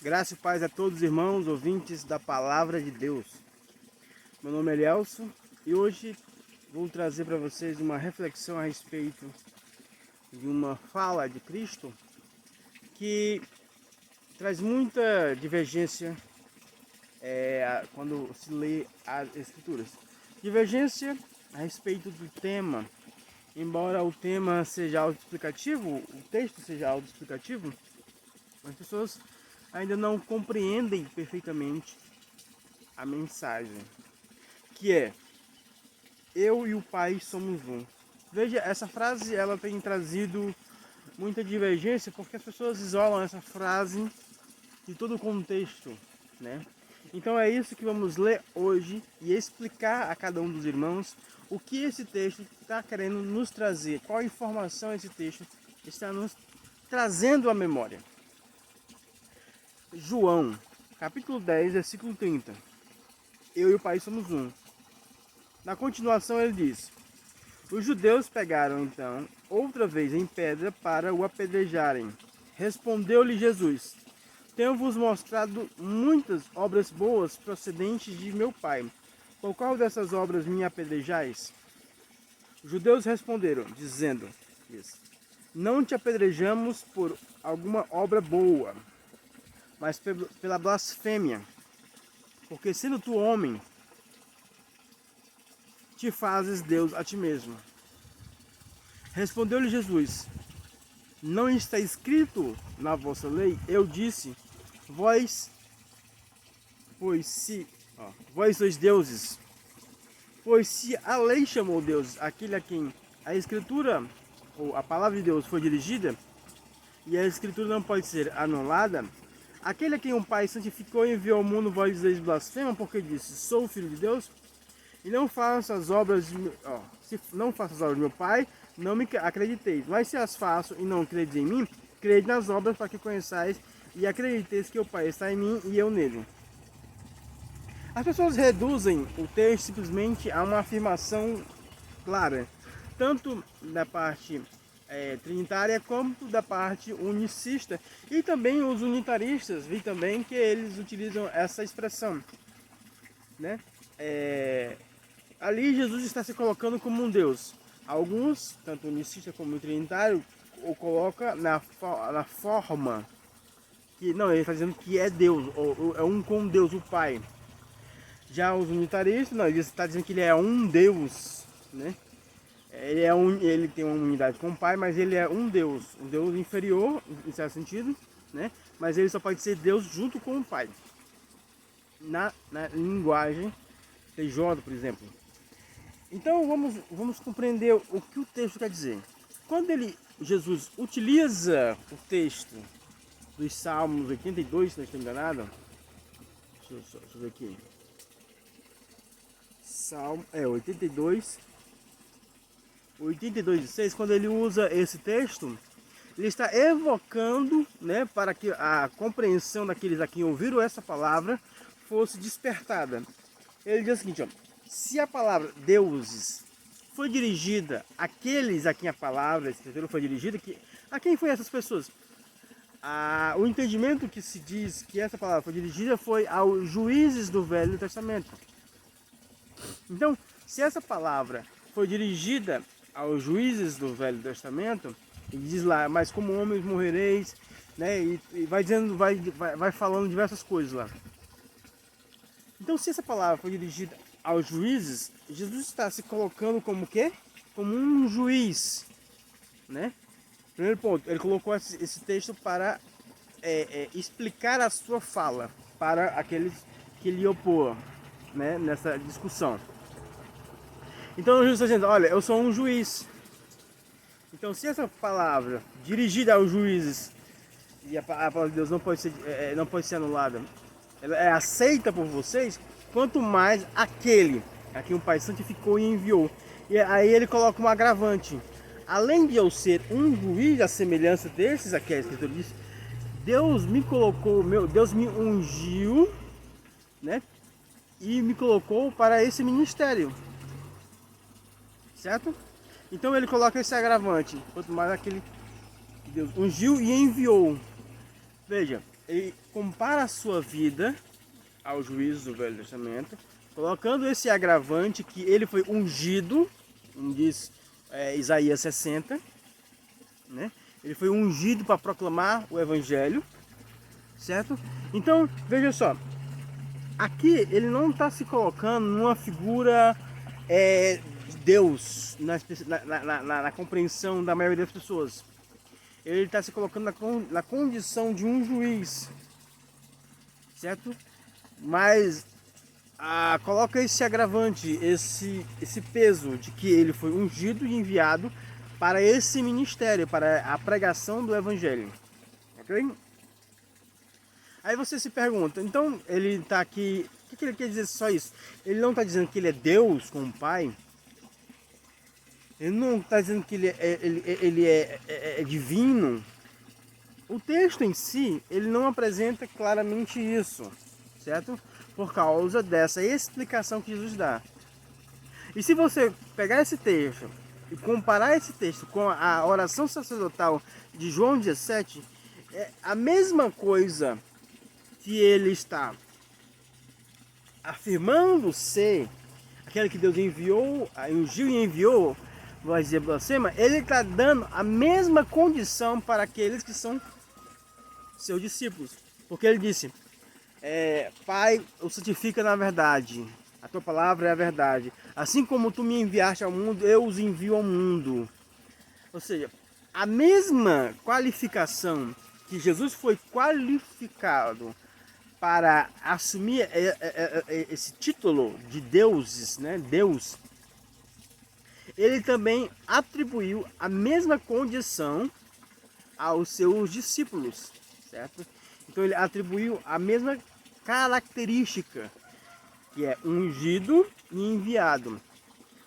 Graça e paz a todos os irmãos, ouvintes da Palavra de Deus. Meu nome é Elielson e hoje vou trazer para vocês uma reflexão a respeito de uma fala de Cristo que traz muita divergência quando se lê as Escrituras. Divergência a respeito do tema. Embora o tema seja autoexplicativo, o texto seja autoexplicativo, as pessoas ainda não compreendem perfeitamente a mensagem, que é: eu e o Pai somos um. Veja, essa frase ela tem trazido muita divergência porque as pessoas isolam essa frase de todo o contexto, né? Então é isso que vamos ler hoje e explicar a cada um dos irmãos o que esse texto está querendo nos trazer, qual informação esse texto está nos trazendo à memória. João, capítulo 10, versículo 30. Eu e o Pai somos um. Na continuação ele diz: os judeus pegaram então outra vez em pedra para o apedrejarem. Respondeu-lhe Jesus: tenho-vos mostrado muitas obras boas procedentes de meu Pai. Por qual dessas obras me apedrejais? Os judeus responderam, dizendo: não te apedrejamos por alguma obra boa, mas pela blasfêmia, porque sendo tu homem, te fazes Deus a ti mesmo. Respondeu-lhe Jesus: não está escrito na vossa lei? Eu disse, vós sois deuses. Pois se a lei chamou Deus aquele a quem a Escritura, ou a palavra de Deus, foi dirigida, e a Escritura não pode ser anulada, aquele a quem o Pai santificou e enviou ao mundo, vós dizeis blasfema, porque disse, sou o Filho de Deus, e não faço as obras se não faço as obras do meu Pai, não me acrediteis. Mas se as faço e não credes em mim, crede nas obras para que conheçais e acrediteis que o Pai está em mim e eu nele. As pessoas reduzem o texto simplesmente a uma afirmação clara, tanto da parte trinitária quanto da parte unicista, e também os unitaristas, vi também que eles utilizam essa expressão, né? Ali Jesus está se colocando como um Deus. Alguns, tanto unicista como trinitário, o coloca na forma que não, ele está dizendo que é Deus, ou é um com Deus, o Pai. Já os unitaristas, não, ele está dizendo que ele é um Deus, né? Ele tem uma unidade com o Pai, mas ele é um Deus inferior, em certo sentido, né? Mas ele só pode ser Deus junto com o Pai. Na linguagem TJ, por exemplo. Então vamos compreender o que o texto quer dizer. Quando Jesus utiliza o texto dos Salmos 82, se não estou enganado, deixa eu ver aqui. Salmo 82, 6, quando ele usa esse texto, ele está evocando, né, para que a compreensão daqueles a quem ouviram essa palavra fosse despertada. Ele diz o seguinte, se a palavra deuses foi dirigida àqueles a quem a palavra, a escritura foi dirigida, a quem foi essas pessoas? O entendimento que se diz que essa palavra foi dirigida foi aos juízes do Velho Testamento. Então, se essa palavra foi dirigida aos juízes do Velho Testamento, ele diz lá, mas como homens morrereis, né? E vai dizendo, vai falando diversas coisas lá. Então, se essa palavra foi dirigida aos juízes, Jesus está se colocando como o quê? Como um juiz, né? Primeiro ponto, ele colocou esse texto para explicar a sua fala para aqueles que lhe opõem, né, nessa discussão. Então Jesus está dizendo, olha, eu sou um juiz. Então se essa palavra dirigida aos juízes, e a palavra de Deus não pode ser anulada, ela é aceita por vocês, quanto mais aquele a quem o Pai santificou e enviou. E aí ele coloca um agravante. Além de eu ser um juiz, à semelhança desses, aqui a Escritura diz, Deus me colocou, Deus me ungiu, né? E me colocou para esse ministério. Certo? Então ele coloca esse agravante, quanto mais aquele que Deus ungiu e enviou. Veja, ele compara a sua vida ao juízo do Velho Testamento, colocando esse agravante que ele foi ungido, como diz Isaías 60, né? Ele foi ungido para proclamar o Evangelho, certo? Então, veja só, aqui ele não está se colocando numa figura de Deus, na compreensão da maioria das pessoas. Ele está se colocando na condição de um juiz, certo? Mas coloca esse agravante, esse peso de que ele foi ungido e enviado para esse ministério, para a pregação do Evangelho. Ok? Aí você se pergunta, então ele está aqui, o que ele quer dizer só isso? Ele não está dizendo que ele é Deus como Pai? Ele não está dizendo que ele é divino? O texto em si, ele não apresenta claramente isso, certo? Por causa dessa explicação que Jesus dá. E se você pegar esse texto e comparar esse texto com a oração sacerdotal de João 17, é a mesma coisa que ele está afirmando ser aquele que Deus enviou, ungiu e enviou, vai dizer blasfema, ele está dando a mesma condição para aqueles que são seus discípulos. Porque ele disse, Pai, o santifica na verdade, a tua palavra é a verdade. Assim como tu me enviaste ao mundo, eu os envio ao mundo. Ou seja, a mesma qualificação que Jesus foi qualificado para assumir esse título de deuses, né? Deus, ele também atribuiu a mesma condição aos seus discípulos, certo? Então ele atribuiu a mesma característica, que é ungido e enviado.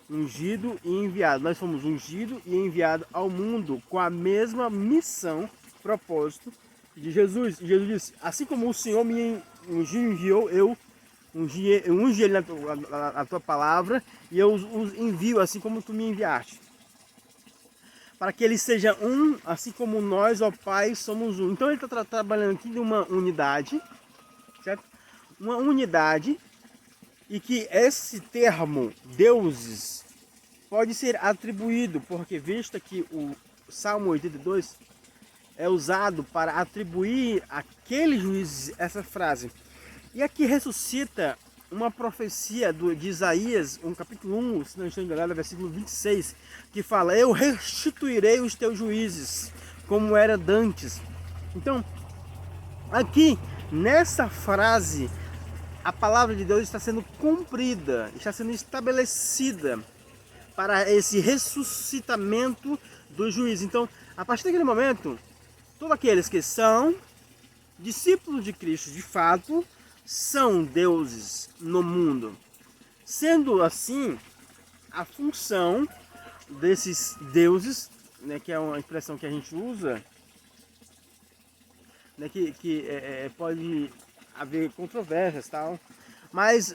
Ungido e enviado. Nós fomos ungido e enviado ao mundo com a mesma missão, propósito de Jesus. E Jesus disse, assim como o Senhor me ungiu e enviou, eu ungi ele na tua palavra e eu os envio assim como tu me enviaste. Para que ele seja um, assim como nós, ó Pai, somos um. Então ele está trabalhando aqui de uma unidade, certo? Uma unidade, e que esse termo, deuses, pode ser atribuído, porque visto que o Salmo 82 é usado para atribuir àqueles juízes essa frase. E aqui ressuscita uma profecia de Isaías, um capítulo 1, se não estou enganado, versículo 26, que fala, eu restituirei os teus juízes, como era dantes. Então, aqui, nessa frase, a palavra de Deus está sendo cumprida, está sendo estabelecida para esse ressuscitamento do juiz. Então, a partir daquele momento, todos aqueles que são discípulos de Cristo, de fato, são deuses no mundo. Sendo assim, a função desses deuses, né, que é uma expressão que a gente usa, né, que pode haver controvérsias e tal, mas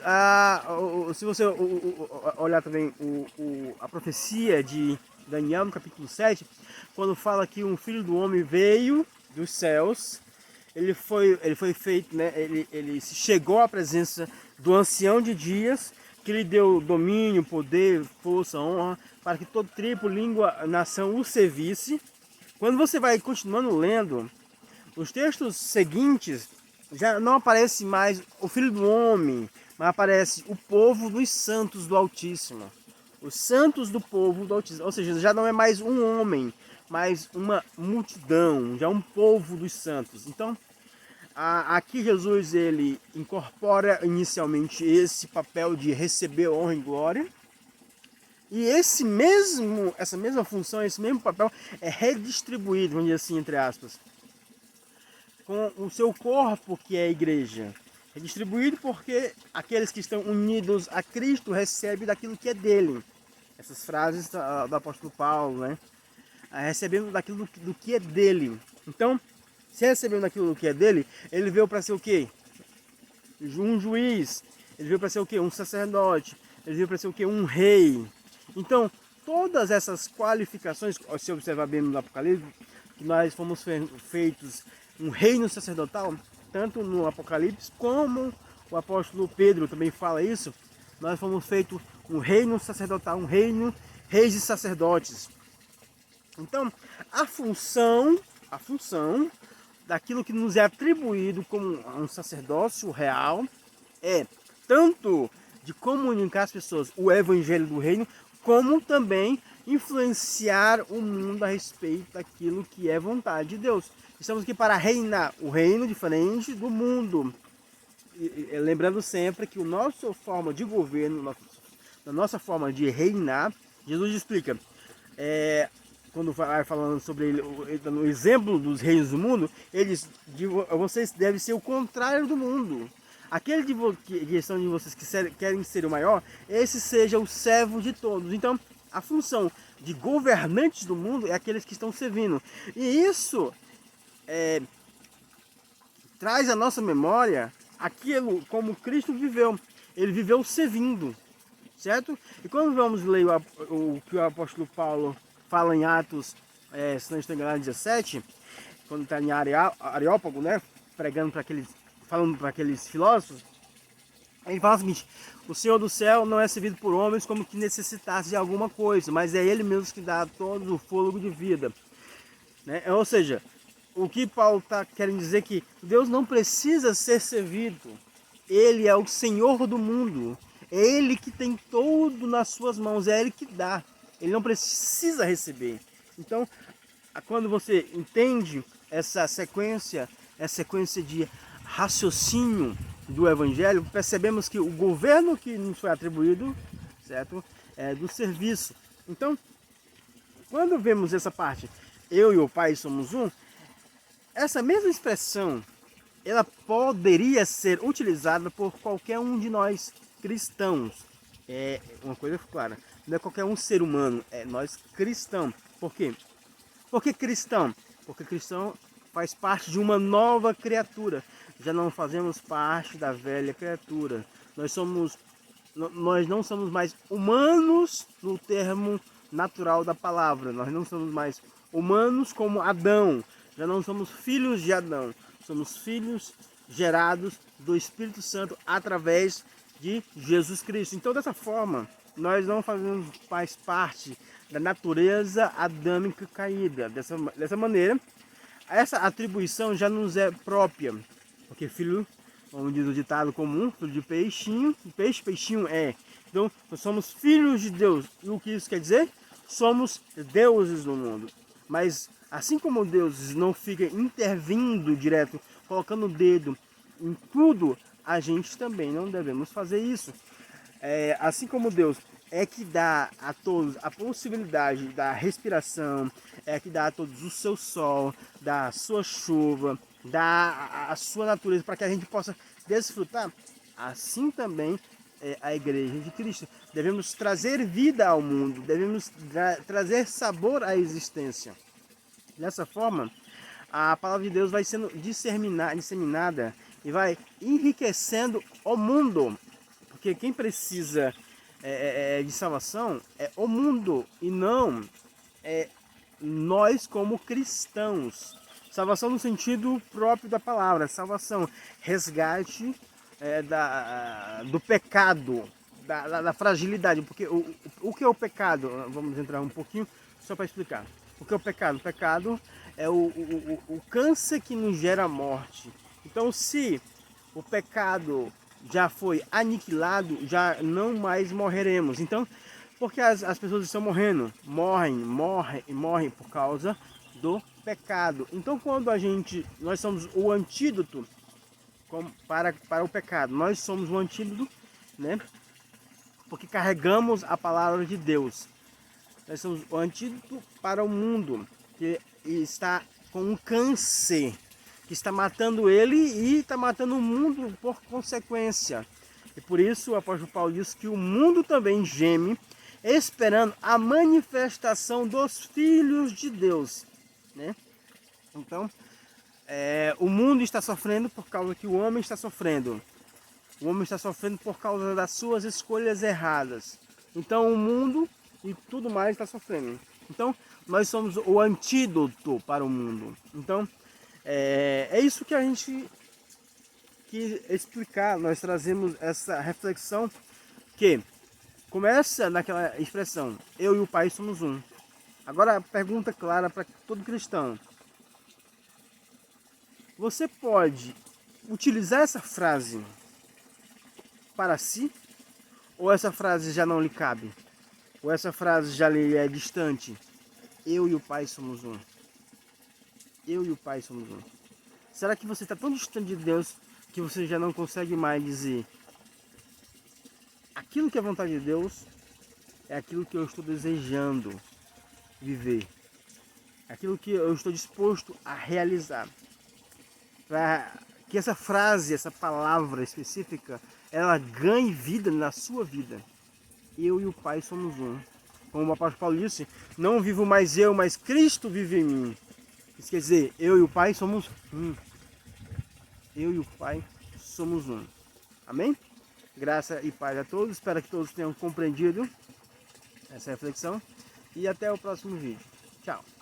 se você olhar também a profecia de Daniel no capítulo 7, quando fala que um filho do homem veio dos céus, ele foi feito, né, ele chegou à presença do ancião de dias, que lhe deu domínio, poder, força, honra, para que todo tribo, língua, nação o servisse. Quando você vai continuando lendo, os textos seguintes, já não aparece mais o Filho do Homem, mas aparece o povo dos santos do Altíssimo. Os santos do povo do Altíssimo. Ou seja, já não é mais um homem, mas uma multidão, já um povo dos santos. Então, aqui Jesus ele incorpora inicialmente esse papel de receber honra e glória. E essa mesma função, esse mesmo papel é redistribuído, vamos dizer assim, entre aspas, com o seu corpo, que é a igreja. É distribuído porque aqueles que estão unidos a Cristo recebem daquilo que é dele. Essas frases do apóstolo Paulo, né? Recebendo daquilo do que é dele. Então, se recebendo daquilo que é dele, ele veio para ser o quê? Um juiz. Ele veio para ser o quê? Um sacerdote. Ele veio para ser o quê? Um rei. Então, todas essas qualificações, se observar bem no Apocalipse, que nós fomos feitos um reino sacerdotal, tanto no Apocalipse como o apóstolo Pedro também fala isso. Nós fomos feitos um reino sacerdotal, um reino, reis e sacerdotes. Então, a função daquilo que nos é atribuído como um sacerdócio real é tanto de comunicar às pessoas o evangelho do reino, como também influenciar o mundo a respeito daquilo que é vontade de Deus. Estamos aqui para reinar o reino diferente do mundo. Lembrando sempre que a nossa forma de governo, a nossa forma de reinar, Jesus explica, quando vai falando sobre ele, dando o exemplo dos reinos do mundo, ele diz, vocês devem ser o contrário do mundo. Aquele que são de vocês que querem ser o maior, esse seja o servo de todos. Então, a função de governantes do mundo é aqueles que estão servindo. E isso traz à nossa memória aquilo como Cristo viveu. Ele viveu servindo, certo? E quando vamos ler o que o apóstolo Paulo fala em Atos, se não estou enganado, 17, quando está em Areópago, né, falando para aqueles filósofos, ele fala o seguinte: o Senhor do céu não é servido por homens como que necessitasse de alguma coisa, mas é Ele mesmo que dá todo o fôlego de vida, né? Ou seja, o que Paulo está querendo dizer é que Deus não precisa ser servido. Ele é o Senhor do mundo. É Ele que tem tudo nas suas mãos. É Ele que dá. Ele não precisa receber. Então, quando você entende essa sequência de raciocínio do Evangelho, percebemos que o governo que nos foi atribuído, certo, é do serviço. Então, quando vemos essa parte, eu e o Pai somos um, essa mesma expressão, ela poderia ser utilizada por qualquer um de nós cristãos. É uma coisa clara, não é qualquer um ser humano, é nós cristãos. Por quê? Por que cristão? Porque cristão faz parte de uma nova criatura. Já não fazemos parte da velha criatura. Nós não somos mais humanos no termo natural da palavra. Nós não somos mais humanos como Adão. Já não somos filhos de Adão. Somos filhos gerados do Espírito Santo através de Jesus Cristo. Então, dessa forma, nós não fazemos mais parte da natureza adâmica caída. Dessa maneira, essa atribuição já nos é própria. Porque filho, como diz o ditado comum, filho de peixinho, peixinho é. Então, nós somos filhos de Deus. E o que isso quer dizer? Somos deuses no mundo. Mas, assim como Deus não fica intervindo direto, colocando o dedo em tudo, a gente também não devemos fazer isso. Assim como Deus é que dá a todos a possibilidade da respiração, é que dá a todos o seu sol, dá a sua chuva, dá a sua natureza para que a gente possa desfrutar, assim também é a Igreja de Cristo. Devemos trazer vida ao mundo, devemos trazer sabor à existência. Dessa forma, a palavra de Deus vai sendo disseminada e vai enriquecendo o mundo. Porque quem precisa de salvação é o mundo e não nós como cristãos. Salvação no sentido próprio da palavra, salvação, resgate do pecado, da fragilidade. Porque o que é o pecado? Vamos entrar um pouquinho só para explicar. O que é o pecado? O pecado é o câncer que nos gera morte. Então, se o pecado já foi aniquilado, já não mais morreremos. Então, porque as pessoas estão morrendo? Morrem por causa do pecado. Então, quando nós somos o antídoto para o pecado, nós somos o antídoto, né? Porque carregamos a palavra de Deus. Nós somos o antídoto para o mundo, que está com um câncer, que está matando ele e está matando o mundo por consequência. E por isso o apóstolo Paulo diz que o mundo também geme, esperando a manifestação dos filhos de Deus, né? Então, o mundo está sofrendo por causa que o homem está sofrendo. O homem está sofrendo por causa das suas escolhas erradas. Então, o mundo e tudo mais está sofrendo. Então, nós somos o antídoto para o mundo. Então, é isso que a gente que explicar, nós trazemos essa reflexão que começa naquela expressão, eu e o Pai somos um. Agora a pergunta clara para todo cristão. Você pode utilizar essa frase para si? Ou essa frase já não lhe cabe? Ou essa frase já lhe é distante? Eu e o Pai somos um. Eu e o Pai somos um. Será que você está tão distante de Deus que você já não consegue mais dizer aquilo que é vontade de Deus é aquilo que eu estou desejando viver? Aquilo que eu estou disposto a realizar. Para que essa frase, essa palavra específica, ela ganhe vida na sua vida. Eu e o Pai somos um. Como o apóstolo Paulo disse, não vivo mais eu, mas Cristo vive em mim. Isso quer dizer, eu e o Pai somos um. Eu e o Pai somos um. Amém? Graça e paz a todos. Espero que todos tenham compreendido essa reflexão. E até o próximo vídeo. Tchau.